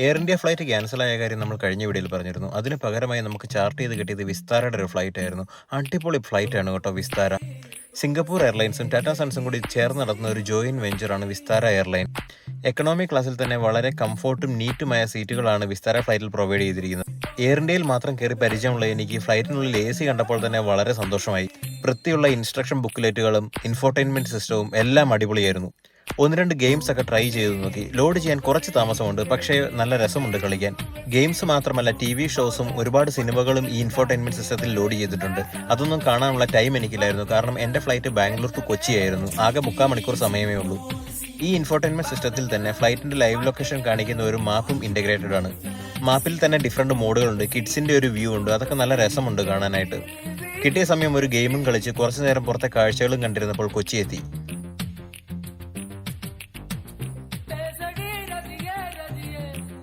Air India flight ക്യാൻസലായ കാര്യം നമ്മൾ കഴിഞ്ഞ വീഡിയോയിൽ പറഞ്ഞിരുന്നു. അതിന് പകരമായി നമുക്ക് ചാർട്ട് ചെയ്ത് കിട്ടിയത് വിസ്താരയുടെ ഒരു ഫ്ലൈറ്റ് ആയിരുന്നു. അടിപൊളി ഫ്ലൈറ്റ് ആണ് കേട്ടോ വിസ്താര. സിംഗപ്പൂർ എയർലൈൻസും ടാറ്റാ സൺസും കൂടി ചേർന്ന് നടത്തുന്ന ഒരു ജോയിന്റ് വെഞ്ചറാണ് വിസ്താര എയർലൈൻ. എക്കണോമിക് ക്ലാസ്സിൽ തന്നെ വളരെ കംഫോർട്ടും നീറ്റുമായ സീറ്റുകളാണ് വിസ്താര ഫ്ലൈറ്റിൽ പ്രൊവൈഡ് ചെയ്തിരിക്കുന്നത്. എയർ ഇന്ത്യയിൽ മാത്രം കയറി പരിചയമുള്ള എനിക്ക് ഫ്ലൈറ്റിനുള്ളിൽ AC കണ്ടപ്പോൾ തന്നെ വളരെ സന്തോഷമായി. വൃത്തിയുള്ള ഇൻസ്ട്രക്ഷൻ ബുക്ക്ലെറ്റുകളും ഇൻഫോർടൈൻമെന്റ് സിസ്റ്റവും എല്ലാം അടിപൊളിയായിരുന്നു. 1-2 ഗെയിംസ് ഒക്കെ ട്രൈ ചെയ്തു നോക്കി. ലോഡ് ചെയ്യാൻ കുറച്ച് താമസമുണ്ട്, പക്ഷേ നല്ല രസമുണ്ട് കളിക്കാൻ. ഗെയിംസ് മാത്രമല്ല, TV ഷോസും ഒരുപാട് സിനിമകളും ഈ ഇൻഫോർടൈൻമെന്റ് സിസ്റ്റത്തിൽ ലോഡ് ചെയ്തിട്ടുണ്ട്. അതൊന്നും കാണാനുള്ള ടൈം എനിക്കില്ലായിരുന്നു, കാരണം എൻ്റെ ഫ്ലൈറ്റ് ബാംഗ്ലൂർ ടു കൊച്ചി ആയിരുന്നു. ആകെ 3/4 മണിക്കൂർ സമയമേ ഉള്ളൂ. ഈ ഇൻഫോർടൈൻമെന്റ് സിസ്റ്റത്തിൽ തന്നെ ഫ്ലൈറ്റിന്റെ ലൈവ് ലൊക്കേഷൻ കാണിക്കുന്ന ഒരു മാപ്പും ഇന്റഗ്രേറ്റഡ് ആണ്. മാപ്പിൽ തന്നെ ഡിഫറെന്റ് മോഡുകളുണ്ട്, കിഡ്സിന്റെ ഒരു വ്യൂ ഉണ്ട്. അതൊക്കെ നല്ല രസമുണ്ട് കാണാനായിട്ട്. കിട്ടിയ സമയം ഒരു ഗെയിമും കളിച്ച് കുറച്ചു നേരം പുറത്തെ കാഴ്ചകളും കണ്ടിരുന്നപ്പോൾ കൊച്ചി എത്തി.